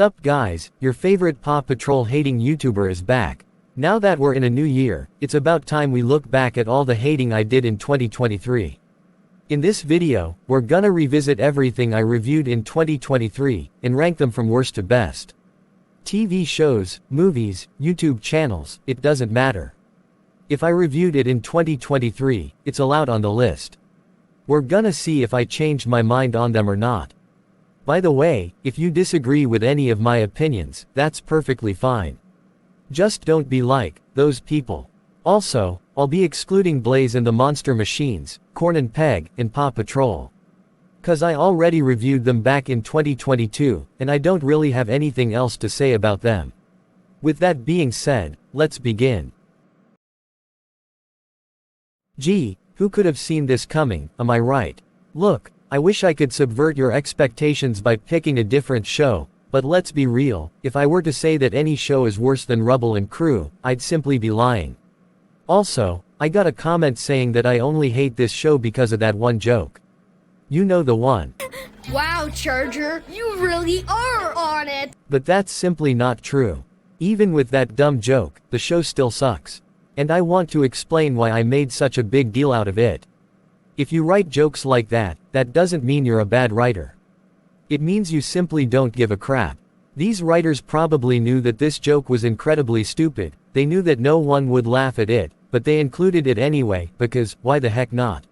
Sup guys, your favorite Paw Patrol hating YouTuber is back. Now that we're in a new year, it's about time we look back at all the hating I did in 2023. In this video, we're gonna revisit everything I reviewed in 2023, and rank them from worst to best. TV shows, movies, YouTube channels, it doesn't matter. If I reviewed it in 2023, it's allowed on the list. We're gonna see if I changed my mind on them or not. By the way, if you disagree with any of my opinions, that's perfectly fine. Just don't be like those people. Also, I'll be excluding Blaze and the Monster Machines, Corn and Peg, and Paw Patrol. 'Cause I already reviewed them back in 2022, and I don't really have anything else to say about them. With that being said, let's begin. Gee, who could have seen this coming, am I right? Look, I wish I could subvert your expectations by picking a different show, but let's be real, if I were to say that any show is worse than Rubble and Crew, I'd simply be lying. Also, I got a comment saying that I only hate this show because of that one joke. You know the one. Wow, Charger, you really are on it! But that's simply not true. Even with that dumb joke, the show still sucks. And I want to explain why I made such a big deal out of it. If you write jokes like that, that doesn't mean you're a bad writer. It means you simply don't give a crap. These writers probably knew that this joke was incredibly stupid, they knew that no one would laugh at it, but they included it anyway, because, why the heck not?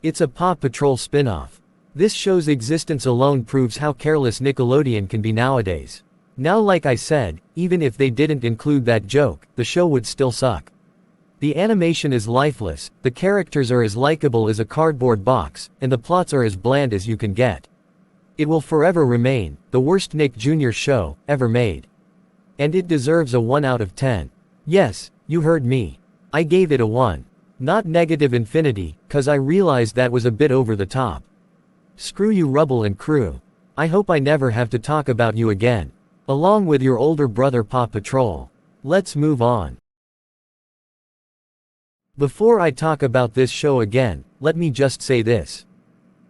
It's a Paw Patrol spin-off. This show's existence alone proves how careless Nickelodeon can be nowadays. Now like I said, even if they didn't include that joke, the show would still suck. The animation is lifeless, the characters are as likable as a cardboard box, and the plots are as bland as you can get. It will forever remain the worst Nick Jr. show ever made. And it deserves a 1 out of 10. Yes, you heard me. I gave it a 1. Not negative infinity, 'cause I realized that was a bit over the top. Screw you Rubble and Crew. I hope I never have to talk about you again. Along with your older brother Paw Patrol. Let's move on. Before I talk about this show again, let me just say this.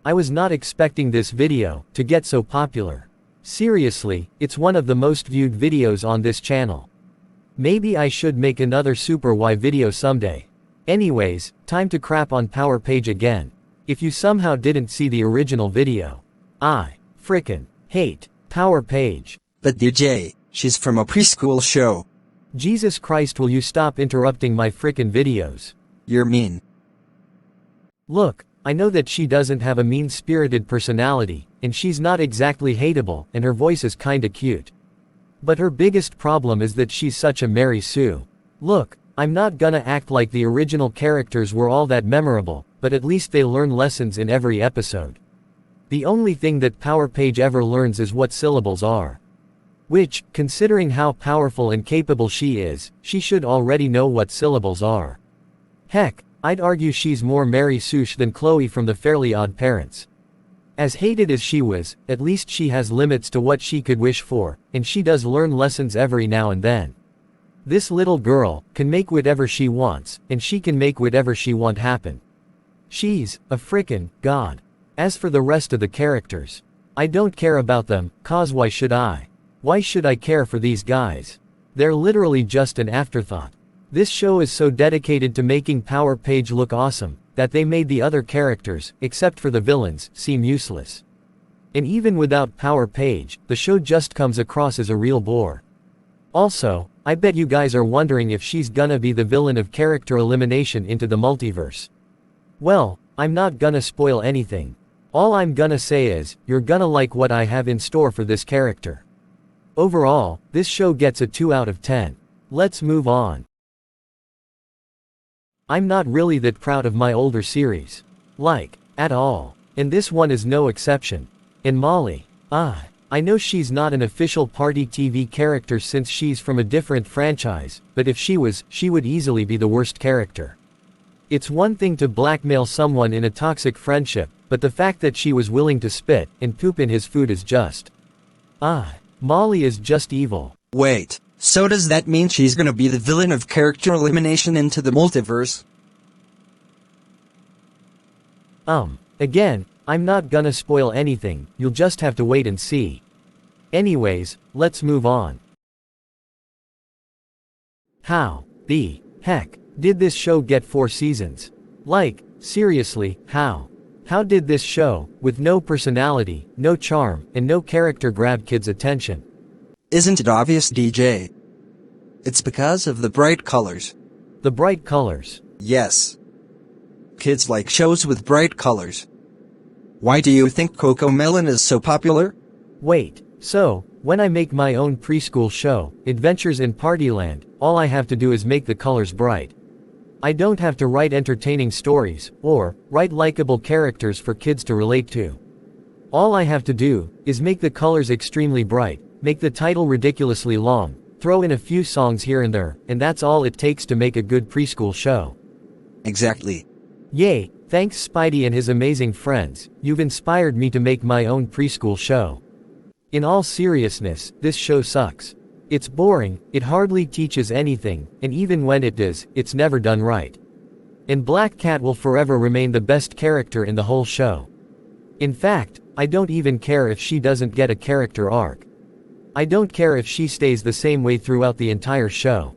I was not expecting this video to get so popular. Seriously, it's one of the most viewed videos on this channel. Maybe I should make another Super Y video someday. Anyways, time to crap on Power Page again. If you somehow didn't see the original video. I frickin' hate Power Page. But DJ, she's from a preschool show. Jesus Christ, will you stop interrupting my frickin' videos? You're mean. Look, I know that she doesn't have a mean-spirited personality, and she's not exactly hateable, and her voice is kinda cute. But her biggest problem is that she's such a Mary Sue. Look, I'm not gonna act like the original characters were all that memorable, but at least they learn lessons in every episode. The only thing that Power Page ever learns is what syllables are. Which, considering how powerful and capable she is, she should already know what syllables are. Heck, I'd argue she's more Mary Sue than Chloe from the Fairly Odd Parents. As hated as she was, at least she has limits to what she could wish for, and she does learn lessons every now and then. This little girl can make whatever she wants, and she can make whatever she want happen. She's a frickin' god. As for the rest of the characters, I don't care about them, 'cause why should I? Why should I care for these guys? They're literally just an afterthought. This show is so dedicated to making Power Page look awesome, that they made the other characters, except for the villains, seem useless. And even without Power Page, the show just comes across as a real bore. Also, I bet you guys are wondering if she's gonna be the villain of Character Elimination Into the Multiverse. Well, I'm not gonna spoil anything. All I'm gonna say is, you're gonna like what I have in store for this character. Overall, this show gets a 2 out of 10. Let's move on. I'm not really that proud of my older series. Like, at all. And this one is no exception. And Molly. I know she's not an official Party TV character since she's from a different franchise, but if she was, she would easily be the worst character. It's one thing to blackmail someone in a toxic friendship, but the fact that she was willing to spit and poop in his food is just. Molly is just evil. Wait, so does that mean she's gonna be the villain of Character Elimination Into the Multiverse? Again, I'm not gonna spoil anything, you'll just have to wait and see. Anyways, let's move on. How the heck did this show get 4 seasons? Like, seriously, how? How did this show, with no personality, no charm, and no character grab kids' attention? Isn't it obvious, DJ? It's because of the bright colors. The bright colors. Yes. Kids like shows with bright colors. Why do you think CoComelon is so popular? Wait, so, when I make my own preschool show, Adventures in Partyland, all I have to do is make the colors bright. I don't have to write entertaining stories, or write likable characters for kids to relate to. All I have to do is make the colors extremely bright, make the title ridiculously long, throw in a few songs here and there, and that's all it takes to make a good preschool show. Exactly. Yay, thanks Spidey and his amazing friends, you've inspired me to make my own preschool show. In all seriousness, this show sucks. It's boring, it hardly teaches anything, and even when it does, it's never done right. And Black Cat will forever remain the best character in the whole show. In fact, I don't even care if she doesn't get a character arc. I don't care if she stays the same way throughout the entire show.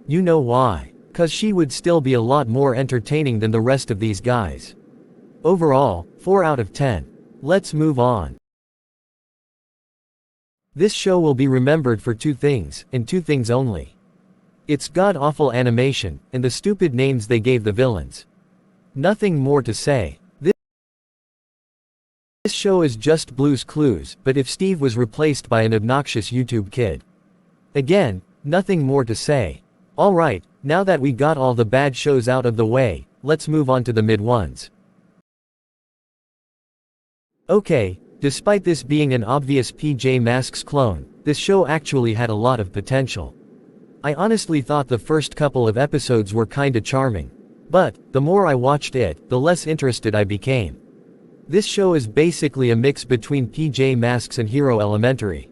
You know why? 'Cause she would still be a lot more entertaining than the rest of these guys. Overall, 4 out of 10. Let's move on. This show will be remembered for 2 things, and 2 things only. Its god-awful animation, and the stupid names they gave the villains. Nothing more to say. This show is just Blue's Clues, but if Steve was replaced by an obnoxious YouTube kid. Again, nothing more to say. Alright, now that we got all the bad shows out of the way, let's move on to the mid ones. Okay. Despite this being an obvious PJ Masks clone, this show actually had a lot of potential. I honestly thought the first couple of episodes were kinda charming. But, the more I watched it, the less interested I became. This show is basically a mix between PJ Masks and Hero Elementary.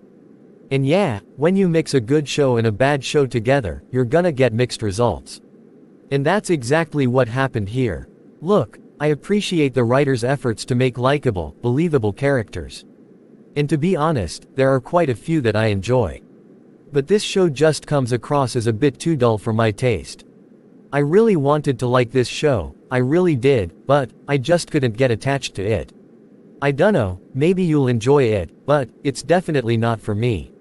And yeah, when you mix a good show and a bad show together, you're gonna get mixed results. And that's exactly what happened here. Look, I appreciate the writer's efforts to make likable, believable characters. And to be honest, there are quite a few that I enjoy. But this show just comes across as a bit too dull for my taste. I really wanted to like this show, I really did, but I just couldn't get attached to it. I dunno, maybe you'll enjoy it, but it's definitely not for me.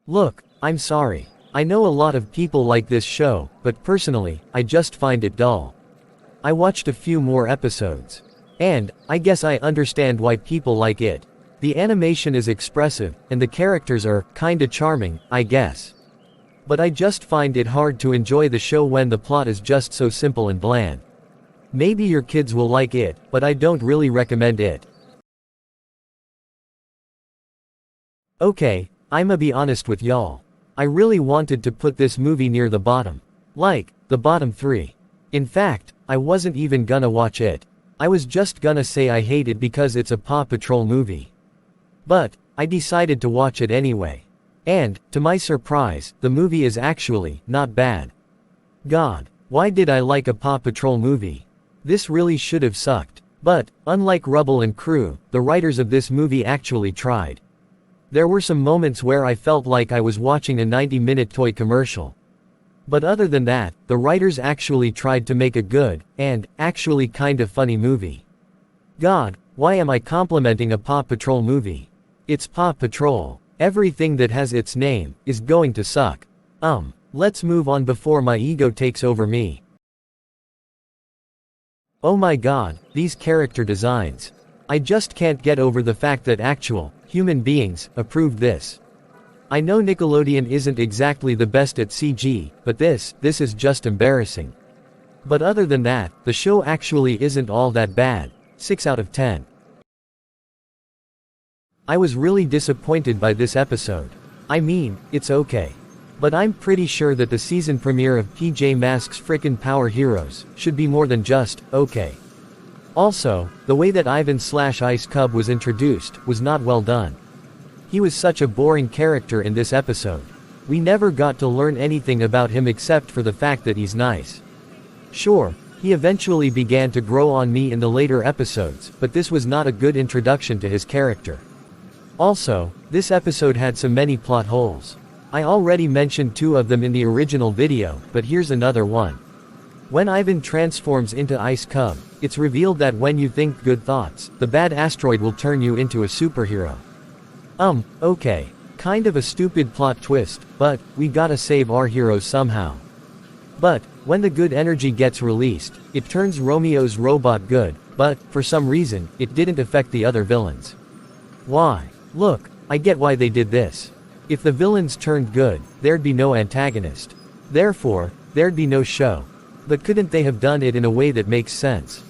Look, I'm sorry. I know a lot of people like this show, but personally, I just find it dull. I watched a few more episodes. And, I guess I understand why people like it. The animation is expressive, and the characters are kinda charming, I guess. But I just find it hard to enjoy the show when the plot is just so simple and bland. Maybe your kids will like it, but I don't really recommend it. Okay, I'ma be honest with y'all. I really wanted to put this movie near the bottom. Like, the bottom 3. In fact, I wasn't even gonna watch it. I was just gonna say I hate it because it's a Paw Patrol movie. But, I decided to watch it anyway. And, to my surprise, the movie is actually not bad. God, why did I like a Paw Patrol movie? This really should have sucked. But, unlike Rubble and Crew, the writers of this movie actually tried. There were some moments where I felt like I was watching a 90-minute toy commercial. But other than that, the writers actually tried to make a good, and, actually kinda funny movie. God, why am I complimenting a Paw Patrol movie? It's Paw Patrol. Everything that has its name, is going to suck. Let's move on before my ego takes over me. Oh my god, these character designs. I just can't get over the fact that actual, human beings, approved this. I know Nickelodeon isn't exactly the best at CG, but this is just embarrassing. But other than that, the show actually isn't all that bad. 6 out of 10. I was really disappointed by this episode. I mean, it's okay. But I'm pretty sure that the season premiere of PJ Masks' frickin' Power Heroes should be more than just okay. Also, the way that Ivan/Ice Cub was introduced was not well done. He was such a boring character in this episode. We never got to learn anything about him except for the fact that he's nice. Sure, he eventually began to grow on me in the later episodes, but this was not a good introduction to his character. Also, this episode had so many plot holes. I already mentioned 2 of them in the original video, but here's another one. When Ivan transforms into Ice Cub, it's revealed that when you think good thoughts, the bad asteroid will turn you into a superhero. Okay. Kind of a stupid plot twist, but we gotta save our heroes somehow. But when the good energy gets released, it turns Romeo's robot good, but for some reason, it didn't affect the other villains. Why? Look, I get why they did this. If the villains turned good, there'd be no antagonist. Therefore, there'd be no show. But couldn't they have done it in a way that makes sense?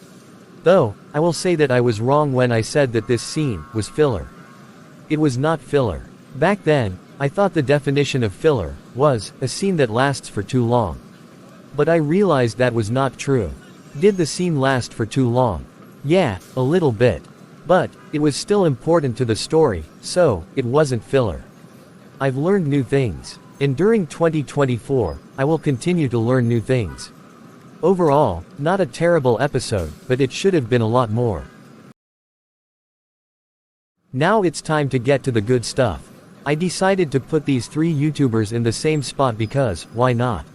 Though, I will say that I was wrong when I said that this scene was filler. It was not filler. Back then, I thought the definition of filler was a scene that lasts for too long. But I realized that was not true. Did the scene last for too long? Yeah, a little bit. But it was still important to the story, so it wasn't filler. I've learned new things, and during 2024, I will continue to learn new things. Overall, not a terrible episode, but it should have been a lot more. Now it's time to get to the good stuff. I decided to put these 3 YouTubers in the same spot because, why not?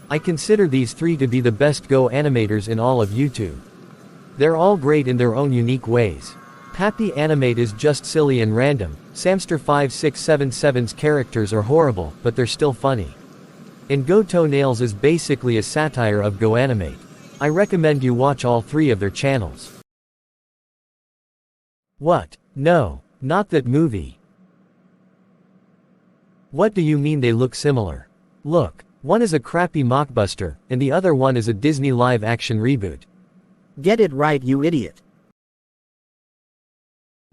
I consider these 3 to be the best Go animators in all of YouTube. They're all great in their own unique ways. Happy Animate is just silly and random, Samster5677's characters are horrible, but they're still funny. And Go Toenails is basically a satire of Go Animate. I recommend you watch all 3 of their channels. What? No, not that movie. What do you mean they look similar? Look, one is a crappy mockbuster, and the other one is a Disney live-action reboot. Get it right, you idiot.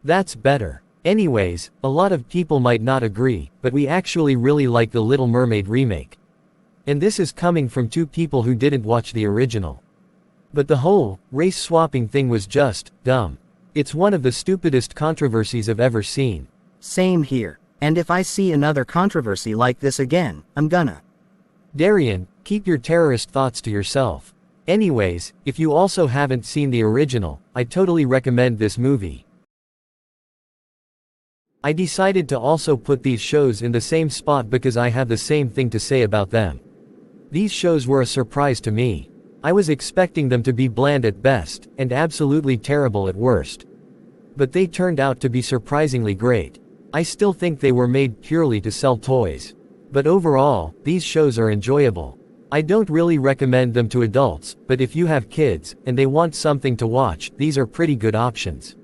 That's better. Anyways, a lot of people might not agree, but we actually really like the Little Mermaid remake. And this is coming from 2 people who didn't watch the original. But the whole race swapping thing was just dumb. It's one of the stupidest controversies I've ever seen. Same here. And if I see another controversy like this again, I'm gonna. Darian, keep your terrorist thoughts to yourself. Anyways, if you also haven't seen the original, I totally recommend this movie. I decided to also put these shows in the same spot because I have the same thing to say about them. These shows were a surprise to me. I was expecting them to be bland at best, and absolutely terrible at worst. But they turned out to be surprisingly great. I still think they were made purely to sell toys. But overall, these shows are enjoyable. I don't really recommend them to adults, but if you have kids, and they want something to watch, these are pretty good options.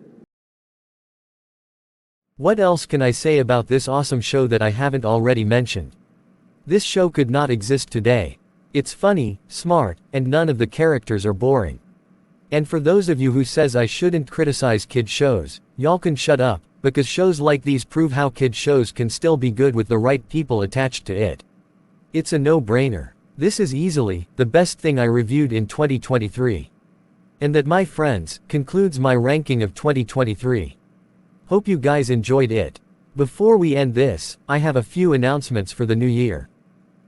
What else can I say about this awesome show that I haven't already mentioned? This show could not exist today. It's funny, smart, and none of the characters are boring. And for those of you who says I shouldn't criticize kid shows, y'all can shut up, because shows like these prove how kid shows can still be good with the right people attached to it. It's a no-brainer. This is easily the best thing I reviewed in 2023. And that, my friends, concludes my ranking of 2023. Hope you guys enjoyed it. Before we end this, I have a few announcements for the new year.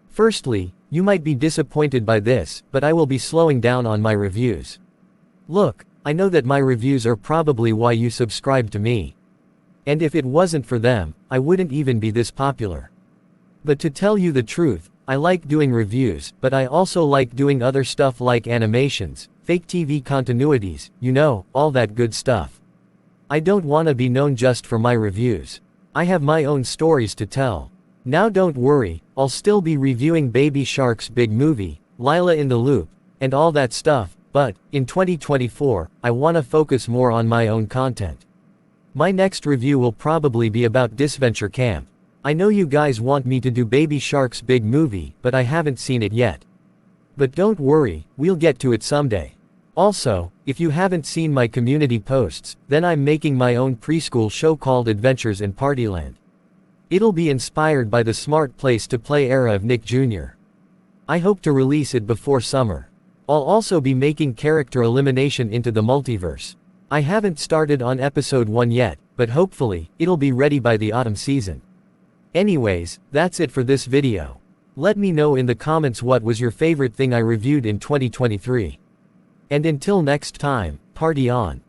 Firstly, you might be disappointed by this, but I will be slowing down on my reviews. Look, I know that my reviews are probably why you subscribe to me. And if it wasn't for them, I wouldn't even be this popular. But to tell you the truth, I like doing reviews, but I also like doing other stuff like animations, fake TV continuities, you know, all that good stuff. I don't wanna be known just for my reviews. I have my own stories to tell. Now don't worry, I'll still be reviewing Baby Shark's big movie, Lila in the Loop, and all that stuff, but, in 2024, I wanna focus more on my own content. My next review will probably be about Disventure Camp. I know you guys want me to do Baby Shark's big movie, but I haven't seen it yet. But don't worry, we'll get to it someday. Also, if you haven't seen my community posts, then I'm making my own preschool show called Adventures in Partyland. It'll be inspired by the Smart Place to Play era of Nick Jr. I hope to release it before summer. I'll also be making character elimination into the multiverse. I haven't started on episode 1 yet, but hopefully, it'll be ready by the autumn season. Anyways, that's it for this video. Let me know in the comments what was your favorite thing I reviewed in 2023. And until next time, party on.